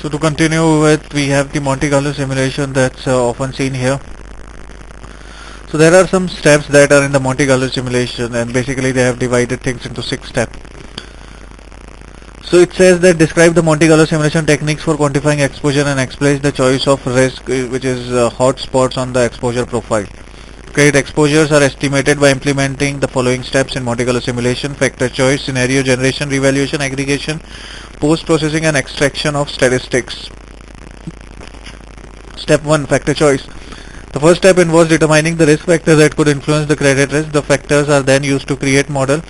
So to continue with, we have the Monte Carlo simulation that's often seen here. So there are some steps that are in the Monte Carlo simulation, and basically they have divided things into 6 steps. So it says that describe the Monte Carlo simulation techniques for quantifying exposure and explains the choice of risk, which is hot spots on the exposure profile. Credit exposures are estimated by implementing the following steps in Monte Carlo simulation: factor choice, scenario generation, revaluation, aggregation, post-processing and extraction of statistics. Step 1. Factor choice. The first step involves determining the risk factors that could influence the credit risk. The factors are then used to create model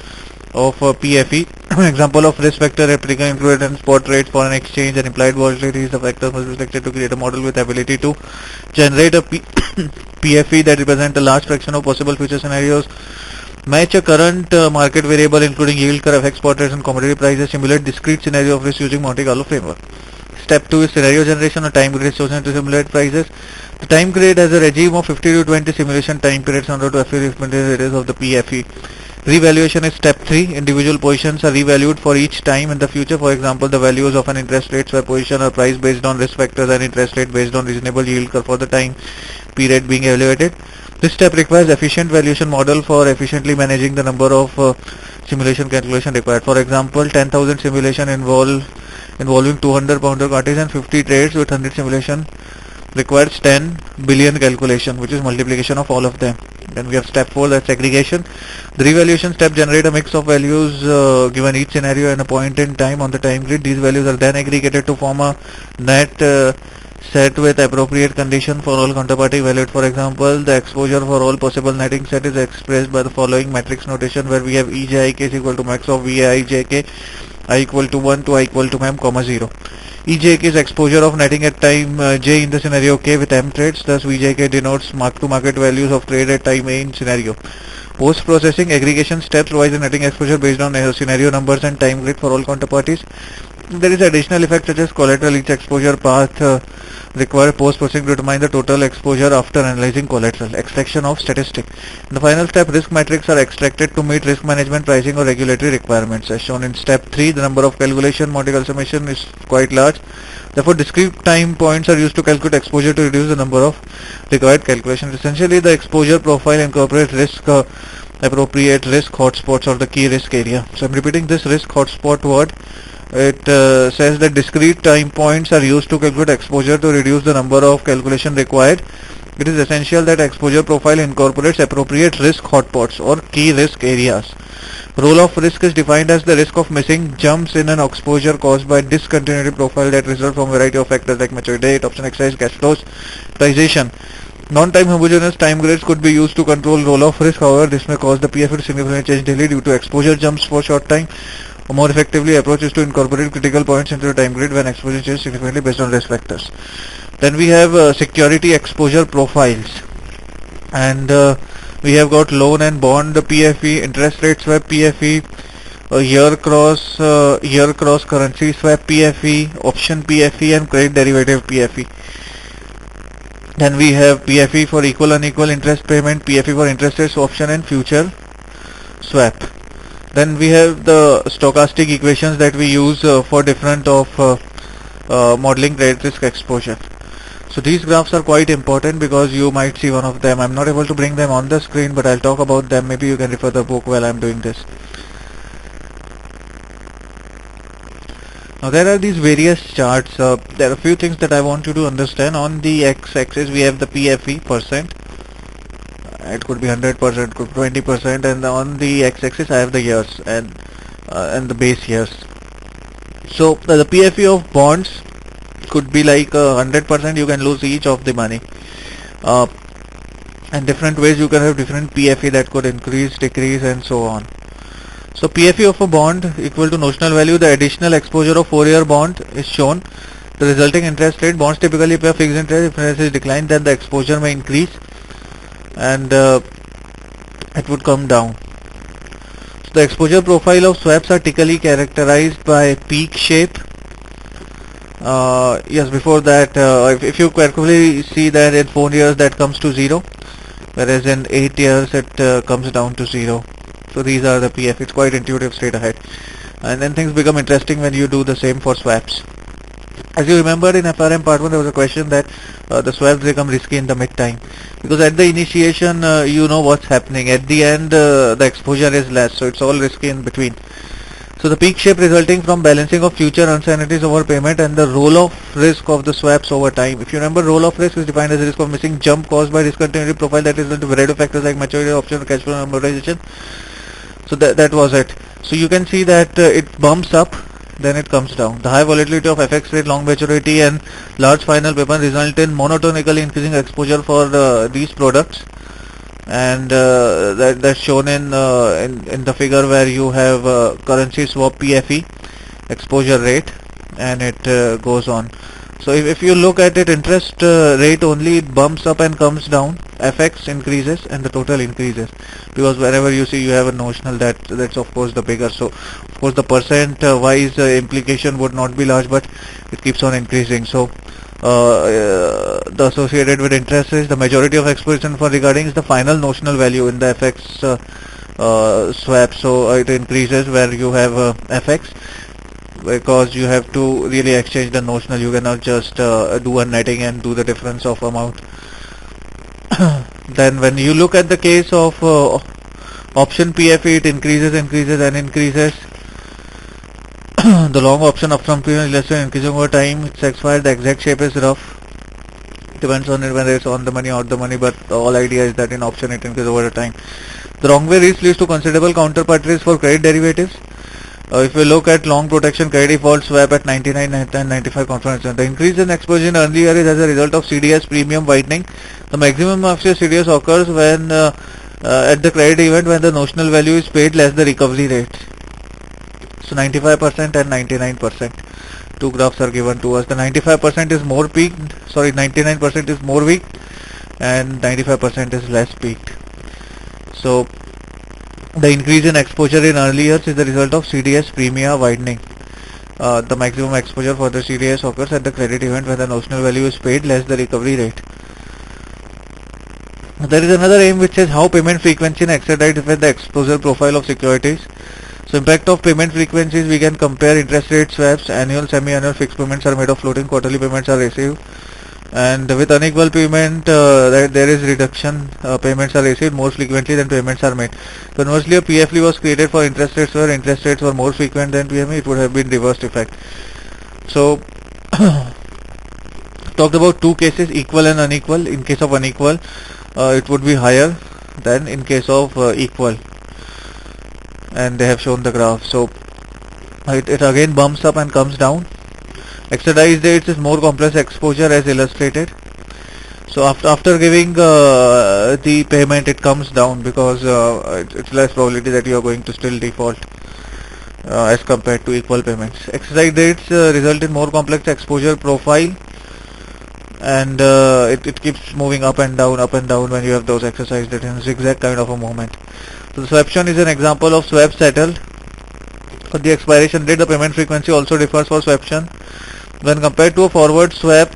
of PFE. Example of risk factor replica included in spot rate, foreign exchange and implied volatility. The factors must be selected to create a model with ability to generate a PFE that represents a large fraction of possible future scenarios. Match a current market variable including yield curve, FX spot rates and commodity prices. Simulate discrete scenario of risk using Monte Carlo framework. Step 2 is scenario generation. A time grid chosen to simulate prices. The time grid has a regime of 50 to 20 simulation time periods in order to estimate the areas of the PFE. Revaluation is step 3. Individual positions are revalued for each time in the future. For example, the values of an interest rate swap position are priced based on risk factors and interest rate based on reasonable yield curve for the time period being evaluated. This step requires efficient valuation model for efficiently managing the number of simulation calculation required. For example, 10,000 simulation involving 200 counterparties and 50 trades with 100 simulation requires 10 billion calculation, which is multiplication of all of them. Then we have step 4, that's aggregation. The revaluation step generate a mix of values given each scenario and a point in time on the time grid. These values are then aggregated to form a net set with appropriate condition for all counterparty evaluate. For example, the exposure for all possible netting set is expressed by the following matrix notation, where we have Ejik is equal to max of Vijk, I equal to 1 to I equal to m, 0. Ejk is exposure of netting at time j in the scenario k with m trades. Thus Vjk denotes mark to market values of trade at time a in scenario. Post processing aggregation steps provide the netting exposure based on scenario numbers and time grid for all counterparties. There is additional effect such as collateral. Each exposure path require post processing to determine the total exposure after analyzing collateral. Extraction of statistic. In the final step, risk metrics are extracted to meet risk management, pricing or regulatory requirements. As shown in step 3, the number of calculation Monte Carlo summation is quite large. Therefore, discrete time points are used to calculate exposure to reduce the number of required calculations. Essentially, the exposure profile incorporates risk appropriate risk hotspots or the key risk area. So I'm repeating this risk hotspot word. It says that discrete time points are used to calculate exposure to reduce the number of calculation required. It is essential that exposure profile incorporates appropriate risk hotspots or key risk areas. Role of risk is defined as the risk of missing jumps in an exposure caused by discontinuity profile that result from a variety of factors like maturity date, option exercise, cash flows, pricing. Non-time homogeneous time grids could be used to control role of risk. However, this may cause the PFE to significantly change daily due to exposure jumps for short time. A more effectively approach is to incorporate critical points into the time grid when exposure changes significantly based on risk factors. Then we have security exposure profiles, and we have got loan and bond PFE, interest rate swap PFE, year cross currency swap PFE, option PFE, and credit derivative PFE. Then we have PFE for equal unequal interest payment, PFE for interest rate option and future swap. Then we have the stochastic equations that we use for different of modeling credit risk exposure. So these graphs are quite important because you might see one of them. I'm not able to bring them on the screen, but I'll talk about them. Maybe you can refer the book while I'm doing this. Now there are these various charts. There are a few things that I want you to understand. On the x-axis we have the PFE percent. It could be 100%, could be 20%, and on the x-axis I have the years and the base years. So the PFE of bonds could be like 100%. You can lose each of the money, and different ways you can have different PFE that could increase, decrease, and so on. So PFE of a bond equal to notional value. The additional exposure of 4-year bond is shown. The resulting interest rate. Bonds typically pay a fixed interest. If interest is declined, then the exposure may increase, and it would come down. So the exposure profile of swaps are typically characterized by peak shape. Yes, before that, if you carefully see that in 4 years that comes to 0, whereas in 8 years it comes down to 0. So these are the PF. It's quite intuitive straight ahead, and then things become interesting when you do the same for swaps. As you remember in FRM part 1 there was a question that the swaps become risky in the mid time, because at the initiation you know what's happening, at the end the exposure is less, so it's all risky in between. So the peak shape resulting from balancing of future uncertainties over payment and the roll-off risk of the swaps over time. If you remember, roll-off risk is defined as a risk of missing jump caused by discontinuity profile that is due to variety of factors like maturity, option, cash flow, and amortization. So that was it. So you can see that it bumps up, then it comes down. The high volatility of FX rate, long maturity, and large final paper result in monotonically increasing exposure for these products, and that's shown in the figure where you have currency swap PFE exposure rate, and it goes on. So if you look at it, interest rate only, it bumps up and comes down, FX increases and the total increases, because wherever you see you have a notional, that's of course the bigger. So of course the percent wise implication would not be large, but it keeps on increasing. So the associated with interest is the majority of exposition for regarding is the final notional value in the FX swap. So it increases where you have FX, because you have to really exchange the notional. You cannot just do a netting and do the difference of amount. Then when you look at the case of option PFE, it increases and increases. The long option upfront premium is less than increasing over time. It's expired. The exact shape is rough. Depends on it whether it's on the money or out the money, but the whole idea is that in option it increases over time. The wrong way risk leads to considerable counterparty risk for credit derivatives. If we look at long protection credit default swap at 99 and 95 confidence, the increase in exposure in early year is as a result of CDS premium widening. The maximum of your CDS occurs when at the credit event when the notional value is paid less the recovery rate. So 95% and 99%. Two graphs are given to us. The 95% is more peaked, sorry, 99% is more weak and 95% is less peaked. So the increase in exposure in early years is the result of CDS premia widening. The maximum exposure for the CDS occurs at the credit event when the notional value is paid less the recovery rate. There is another aim which is how payment frequency and excess rate affect the exposure profile of securities. So impact of payment frequencies, we can compare interest rate swaps, annual, semi-annual, fixed payments are made of floating, quarterly payments are received. And with unequal payment, there is reduction, payments are received more frequently than payments are made. Conversely, a PFE was created for interest rates where interest rates were more frequent than PME, it would have been reversed effect. So, talked about two cases, equal and unequal. In case of unequal, it would be higher than in case of equal. And they have shown the graph. So, it again bumps up and comes down. Externalized rates is more complex exposure as illustrated. So after giving the payment, it comes down because it's less probability that you are going to still default as compared to equal payments. Exercise rates result in more complex exposure profile, and it keeps moving up and down when you have those exercise rates in zigzag kind of a movement. So the swaption is an example of swap settled. For the expiration date, the payment frequency also differs for swaption. When compared to a forward swap,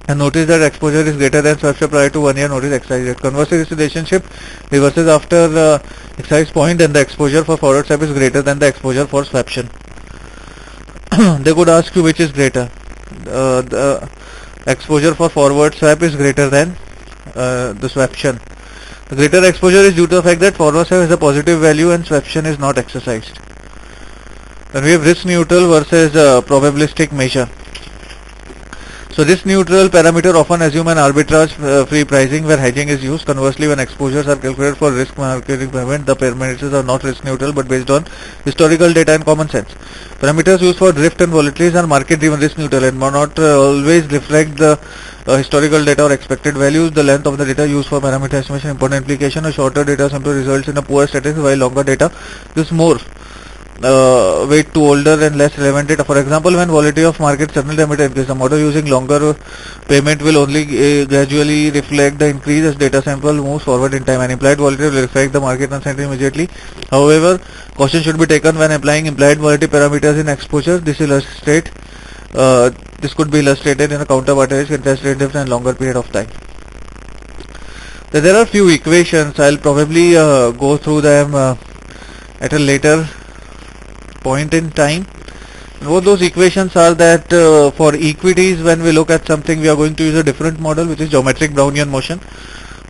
and notice that exposure is greater than swaption prior to 1 year, notice exercise rate. Conversely, this relationship reverses after exercise point, and the exposure for forward swap is greater than the exposure for swaption. They could ask you which is greater. The exposure for forward swap is greater than the swaption. The greater exposure is due to the fact that forward swap has a positive value and swaption is not exercised. Then we have risk neutral versus probabilistic measure. So risk neutral parameter often assume an arbitrage free pricing where hedging is used. Conversely, when exposures are calculated for risk marketing payment, the parameters are not risk neutral but based on historical data and common sense. Parameters used for drift and volatilities are market driven risk neutral and may not always reflect the historical data or expected values. The length of the data used for parameter estimation important implication. A shorter data simply results in a poor statistics, while longer data gives more weight to older and less relevant data. For example, when volatility of market suddenly increases, the model using longer payment will only gradually reflect the increase as data sample moves forward in time, and implied volatility will reflect the market uncertainty immediately. However, caution should be taken when applying implied volatility parameters in exposure. This could be illustrated in a counterparty risk, interest rate drift, and longer period of time. There are few equations. I'll probably go through them at a later point in time What those equations are that for equities, when we look at something, we are going to use a different model, which is geometric Brownian motion.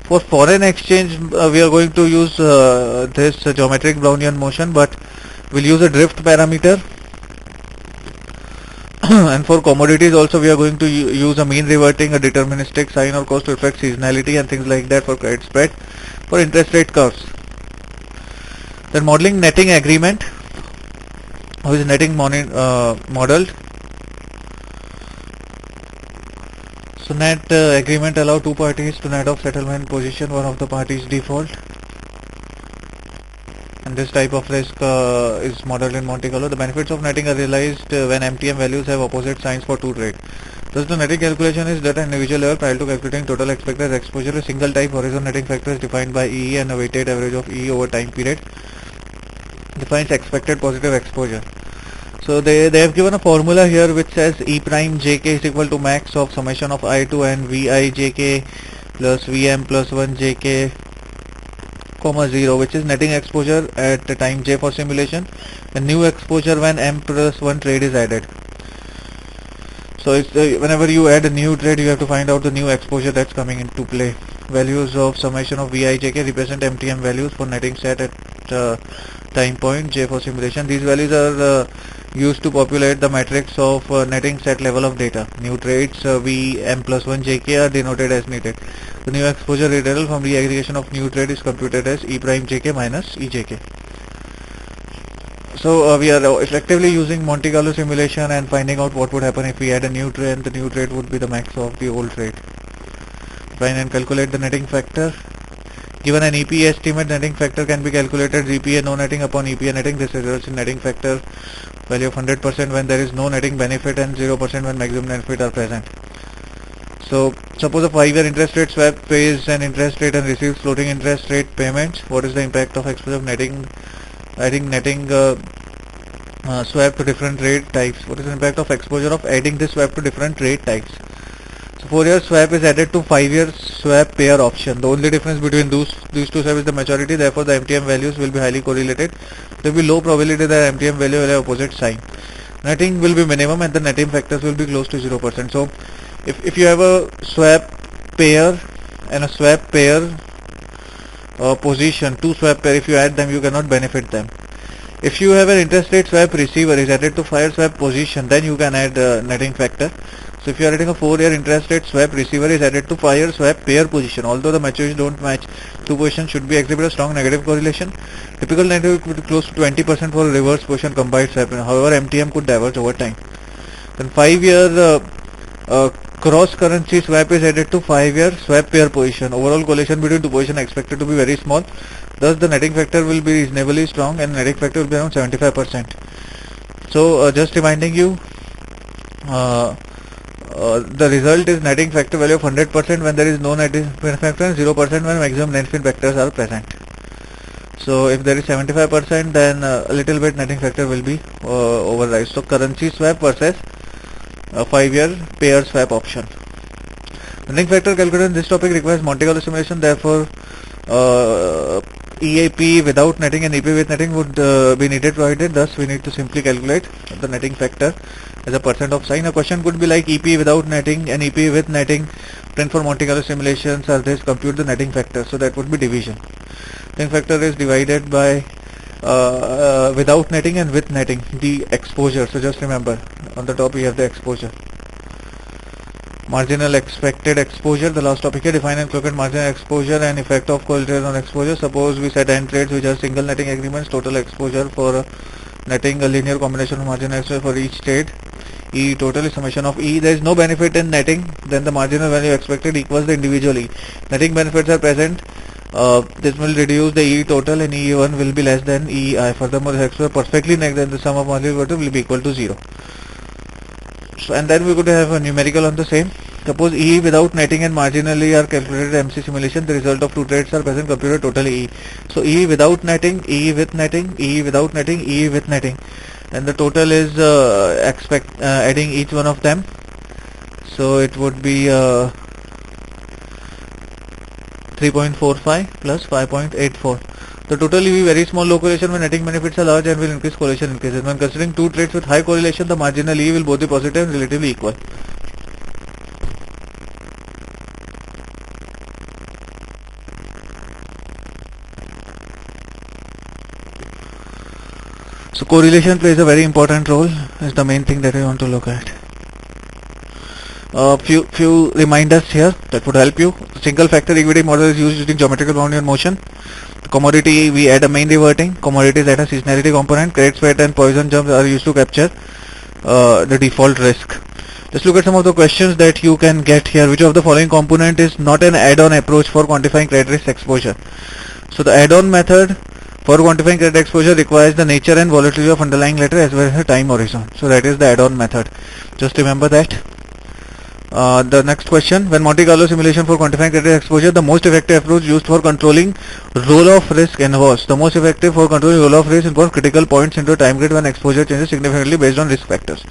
For foreign exchange, we are going to use this geometric Brownian motion, but we'll use a drift parameter. And for commodities also, we are going to use a mean reverting, a deterministic sign or cos to reflect seasonality and things like that for credit spread. For interest rate curves, then modeling netting agreement, how is netting modeled? So net agreement allow two parties to net off settlement position, one of the parties default, and this type of risk is modeled in Monte Carlo. The benefits of netting are realized when MTM values have opposite signs for two trades. Thus the netting calculation is done at an individual level prior to calculating total expected exposure. A single type horizon netting factor is defined by EE, and a weighted average of EE over time period defines expected positive exposure. So they have given a formula here which says E prime jk is equal to max of summation of I to n Vi jk plus Vm plus 1 jk comma 0, which is netting exposure at the time j for simulation, and new exposure when m plus 1 trade is added. So it's whenever you add a new trade, you have to find out the new exposure that's coming into play. Values of summation of Vi jk represent MTM values for netting set at time point j for simulation. These values are used to populate the matrix of netting set level of data. New trades V m plus 1 jk are denoted as needed. The new exposure literal from the aggregation of new trade is computed as E prime jk minus EJK. So we are effectively using Monte Carlo simulation and finding out what would happen if we add a new trade, and the new trade would be the max of the old trade. Find and calculate the netting factor. Given an EPA estimate, netting factor can be calculated EPA no netting upon EPA netting. This results in netting factor value of 100% when there is no netting benefit and 0% when maximum benefit are present. So suppose a 5-year interest rate swap pays an interest rate and receives floating interest rate payments. What is the impact of exposure of netting? Adding netting swap to different rate types. What is the impact of exposure of adding this swap to different rate types? So 4-year swap is added to 5-year swap pair option. The only difference between these two swaps is the maturity. Therefore, the MTM values will be highly correlated. There will be low probability that MTM value will have opposite sign. Netting will be minimum and the netting factors will be close to 0%. So if you have a swap pair and a swap pair position, two swap pair, if you add them, you cannot benefit them. If you have an interest rate swap receiver is added to 5-year swap position, then you can add netting factor. So if you are adding a 4-year interest rate swap receiver is added to 5-year swap pair position, although the maturities don't match, two positions should be exhibit a strong negative correlation. Typical netting would be close to 20% for a reverse position combined swap. However, MTM could diverge over time. Then 5-year cross currency swap is added to 5-year swap pair position. Overall correlation between two positions expected to be very small. Thus the netting factor will be reasonably strong and netting factor will be around 75%. So just reminding you, the result is netting factor value of 100% when there is no netting factor and 0% when maximum netting factors are present. So if there is 75%, then a little bit netting factor will be override. So currency swap versus a 5-year pair swap option. Netting factor calculated in this topic requires Monte Carlo simulation. Therefore, EAP without netting and EP with netting would be needed provided. Thus, we need to simply calculate the netting factor as a percent of sign. A question could be like EP without netting and EP with netting. Then for Monte Carlo simulations are this, compute the netting factor. So that would be division. Netting factor is divided by without netting and with netting, the exposure. So just remember, on the top we have the exposure. Marginal expected exposure, the last topic here. Define and calculate marginal exposure and effect of collateral on exposure. Suppose we set n trades which are single netting agreements. Total exposure for netting a linear combination of marginal exposure for each trade. E total is summation of E. There is no benefit in netting, then the marginal value expected equals the individual E. Netting benefits are present. This will reduce the E total and E1 will be less than EI. Furthermore, the exposure perfectly negative, then the sum of marginal value will be equal to 0. So, and then we could have a numerical on the same. Suppose E without netting and marginally are calculated MC simulation. The result of two trades are present, computed totally E. So E without netting, E with netting, E without netting, E with netting, and the total is adding each one of them. So it would be 3.45 plus 5.84. The total will be very small low correlation when netting benefits are large and will increase correlation increases. When considering two trades with high correlation, the marginal E will both be positive and relatively equal. So correlation plays a very important role. Is the main thing that we want to look at. Few reminders here that would help you. Single factor equity model is used using geometrical boundary and motion. Commodity, we add a mean reverting. Commodities add a seasonality component. Credit spread and poison jumps are used to capture the default risk. Let's look at some of the questions that you can get here. Which of the following component is not an add-on approach for quantifying credit risk exposure? So the add-on method for quantifying credit exposure requires the nature and volatility of underlying letter as well as the time horizon. So that is the add-on method. Just remember that. The next question, when Monte Carlo simulation for quantifying credit exposure, the most effective approach used for controlling roll-off risk involves. The most effective for controlling roll-off risk involves critical points into a time grid when exposure changes significantly based on risk factors.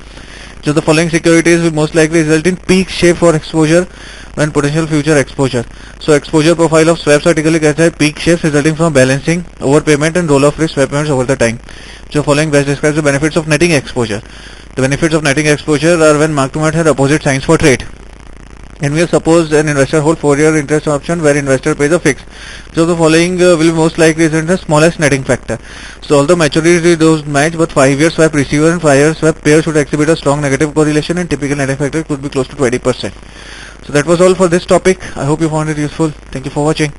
So the following securities will most likely result in peak shape for exposure when potential future exposure. So exposure profile of swaps are typically characterized by peak shapes resulting from balancing, overpayment and roll-off risk swap payments over the time. So following best describes the benefits of netting exposure. The benefits of netting exposure are when mark-to-market have opposite signs for trade. And we have supposed an investor hold 4-year interest option where investor pays a fixed. So the following will be most likely result in the smallest netting factor. So although maturity don't match, but 5-year swap receiver and 5-year swap pair should exhibit a strong negative correlation and typical netting factor could be close to 20%. So that was all for this topic. I hope you found it useful. Thank you for watching.